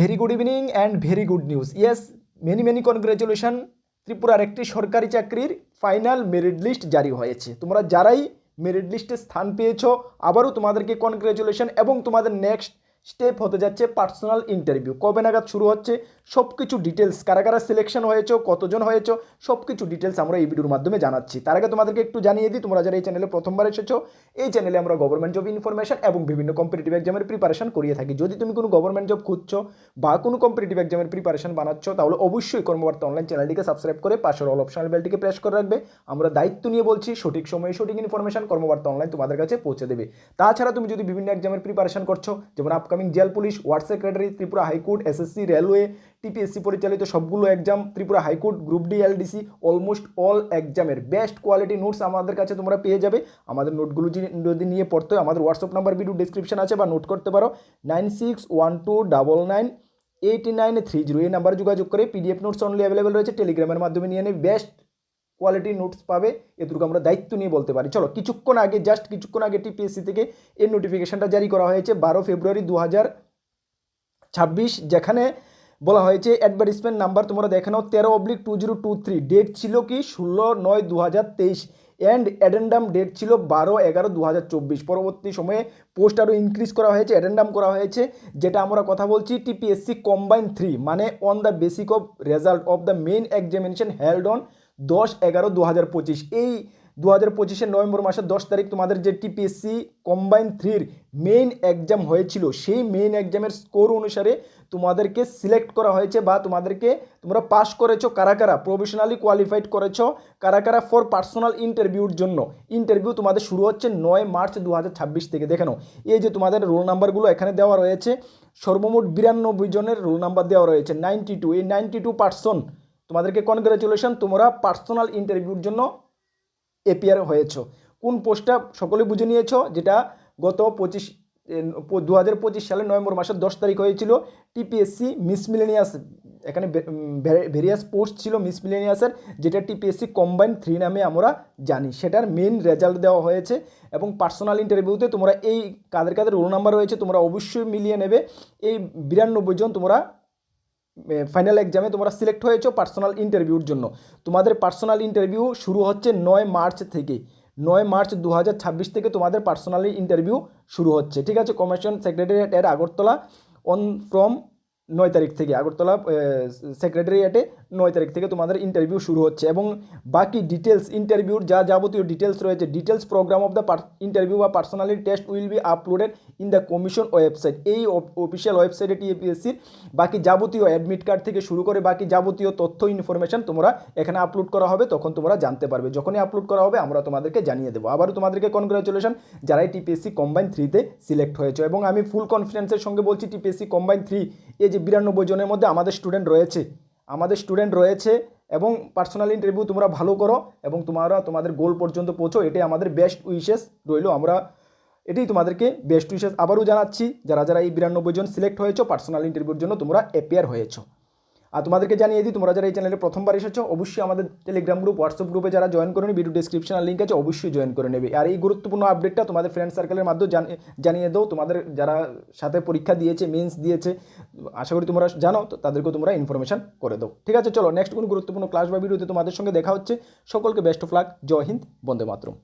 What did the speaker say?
Very good evening and very good news. Yes, many congratulation. ত্রিপুরার একটি সরকারি চাকরির ফাইনাল মেরিট লিস্ট জারি হয়েছে। তোমরা যারাই মেরিট লিস্টে স্থান পেয়েছো, আবারও তোমাদেরকে কনগ্রেচুলেশন। এবং তোমাদের নেক্সট স্টেপ হতে যাচ্ছে পার্সোনাল ইন্টারভিউ। কবে নাগাদ শুরু হচ্ছে সব কিছু ডিটেলস, কারা কারা সিলেকশন হয়েছো, কতজন হয়েছো, সব কিছু ডিটেলস আমরা এই ভিডিওর মাধ্যমে জানাচ্ছি। তার আগে তোমাদেরকে একটু জানিয়ে দিই, তোমরা যারা এই চ্যানেলে প্রথমবার এসেছো, এই চ্যানেলে আমরা গভর্নমেন্ট জব ইনফরমেশন এবং বিভিন্ন কম্পিটিটিভ এক্সামের প্রিপারেশন করিয়ে থাকি। যদি তুমি কোনো গভর্নমেন্ট জব খুঁজছো বা কোনো কম্পিটিটিভ এক্সামের প্রিপারেশন বানাচ্ছ, তাহলে অবশ্যই কর্মবার্তা অনলাইন চ্যানেলটিকে সাবস্ক্রাইব করে পাশের অল অপশনাল বেলটিকে প্রেস করে রাখবে। আমরা দায়িত্ব নিয়ে বলছি, সঠিক সময়ে সঠিক ইনফরমেশন কর্মবার্তা অনলাইন তোমাদের কাছে পৌঁছে দেবে। তাছাড়া তুমি যদি বিভিন্ন এক্সামের প্রিপারেশন করছো, যেমন upcoming jail police, ward secretary, Tripura high court, SSC, railway, TPSC পরিচালিত সবগুলো exam, Tripura high court, group D, LDC, almost all এক্সামের বেস্ট কোয়ালিটি নোটস আমাদের কাছে তোমরা পেয়ে যাবে। আমাদের নোটগুলো যদি নিয়ে পড়তে হয়, আমাদের হোয়াটসঅ্যাপ নাম্বার ভিডিও ডিসক্রিপশন আছে, বা নোট করতে পারো 9612998930। এই নাম্বারে যোগাযোগ করে পিডিএফ নোটস অনলি অ্যাভেলেবেল রয়েছে, টেলিগ্রামের মাধ্যমে নিয়ে নেবে, বেস্ট কোয়ালিটি নোটস পাবে। এটুকু আমরা দায়িত্ব নিয়ে বলতে পারি। চলো, কিছুক্ষণ আগে টিপিএসসি থেকে এই নোটিফিকেশনটা জারি করা হয়েছে 12 ফেব্রুয়ারি 2026, যেখানে বলা হয়েছে অ্যাডভার্টিসমেন্ট নাম্বার তোমরা দেখে নাও 13/2023। ডেট ছিল কি 16/9/2023 অ্যান্ড অ্যাডেন্ডাম ডেট ছিল 12/11/2024। পরবর্তী সময়ে পোস্ট আরও ইনক্রিজ করা হয়েছে, অ্যাডেন্ডাম করা হয়েছে। যেটা আমরা কথা বলছি টিপিএসসি কম্বাইন 3, মানে on the basic of result of the main examination held on 10/11/2025। এই 2025 নভেম্বর মাসের 10 তারিখ তোমাদের যে টিপিএসসি কম্বাইন 3-র মেইন এক্সাম হয়েছিল, সেই মেইন এক্সামের স্কোর অনুসারে তোমাদেরকে সিলেক্ট করা হয়েছে, বা তোমরা পাস করেছো কারা কারা, প্রফেশনালি কোয়ালিফাইড করেছো কারা কারা ফর পার্সোনাল ইন্টারভিউর জন্য। ইন্টারভিউ তোমাদের শুরু হচ্ছে 9 মার্চ 2026 থেকে। দেখে নাও, এই যে তোমাদের রোল নাম্বারগুলো এখানে দেওয়া রয়েছে, সর্বমোট 92 জনের রোল নাম্বার দেওয়া রয়েছে, 92। এই 92% তোমাদেরকে কনগ্রাচুলেশন, তোমরা পার্সোনাল ইন্টারভিউর জন্য এপিয়ার হয়েছো। কোন পোস্টটা সকলে বুঝে নিয়েছো, যেটা গত 2025 সালের নভেম্বর মাসের 10 তারিখ হয়েছিল টিপিএসসি মিস মিলেনিয়াস। এখানে ভেরিয়াস পোস্ট ছিল মিস মিলেনিয়াসের, যেটা টিপিএসসি কম্বাইন 3 নামে আমরা জানি। সেটার মেইন রেজাল্ট দেওয়া হয়েছে। এবং পার্সোনাল ইন্টারভিউতে তোমরা এই কাদের কাদের রোল নাম্বার রয়েছে তোমরা অবশ্যই মিলিয়ে নেবে। এই 92 জন তোমরা ফাইনাল এক্সামে তোমরা সিলেক্ট হয়েছো পার্সোনাল ইন্টারভিউর জন্য। তোমাদের পার্সোনাল ইন্টারভিউ শুরু হচ্ছে 9 মার্চ থেকে। 9 মার্চ 2026 থেকে তোমাদের পার্সোনালি ইন্টারভিউ শুরু হচ্ছে। ঠিক আছে, কমিশন সেক্রেটারিয়েট আগরতলা ফ্রম 9 তারিখ থেকে, আগরতলা সেক্রেটারিয়েটে 9 তারিখ থেকে তোমাদের ইন্টারভিউ শুরু হচ্ছে। এবং বাকি ডিটেলস, ইন্টারভিউর যা যাবতীয় ডিটেলস রয়েছে, details program of the interview বা personally test will be uploaded in the commission website. এই অফিসিয়াল ওয়েবসাইটে টিপিএসসির বাকি যাবতীয় অ্যাডমিট কার্ড থেকে শুরু করে বাকি যাবতীয় তথ্য ইনফরমেশন তোমরা এখানে আপলোড করা হবে, তখন তোমরা জানতে পারবে। যখনই আপলোড করা হবে আমরা তোমাদেরকে জানিয়ে দেবো। আবারও তোমাদেরকে কনগ্রাচুলেশন যারাই টিপিএসসি কম্বাইন 3-তে সিলেক্ট হয়েছে। এবং আমি ফুল কনফিডেন্সের সঙ্গে বলছি, টিপিএসসি কম্বাইন 3 এই যে 92 জনের মধ্যে আমাদের স্টুডেন্ট রয়েছে এবং পার্সোনাল ইন্টারভিউ তোমরা ভালো করো এবং তোমাদের গোল পর্যন্ত পৌঁছো। এটাই আমাদের বেস্ট উইশেস রইল। আমরা এটাই তোমাদেরকে বেস্ট উইশেস আবারও জানাচ্ছি। যারা এই 92 জন সিলেক্ট হয়েছো পার্সোনাল ইন্টারভিউর জন্য তোমরা অ্যাপিয়ার হয়েছো। আর তোমাদেরকে জানিয়ে দিই, তোমরা যারা এই চ্যানেলে প্রথমবার এসেছো অবশ্যই আমাদের টেলিগ্রাম গ্রুপ, হোয়াটসঅ্যাপ গ্রুপে যারা জয়েন করে নেবে, ভিডিও ডিসক্রিপশন লিঙ্ক আছে, অবশ্যই জয়েন করে নেবে। আর এই গুরুত্বপূর্ণ আপডেটটা তোমাদের ফ্রেন্ড সার্কেলের মাধ্যমে জানিয়ে দাও। তোমাদের যারা সাথে পরীক্ষা দিয়েছে, মেন্স দিয়েছে, আশা করি তোমরা জানো, তো তাদেরকেও তোমরা ইনফরমেশন করে দাও। ঠিক আছে, চলো নেক্সট কোনো গুরুত্বপূর্ণ ক্লাস বা ভিডিওতে তোমাদের সঙ্গে দেখা হচ্ছে। সকলকে বেস্ট অফ লাক। জয় হিন্দ, বন্দে মাতরম।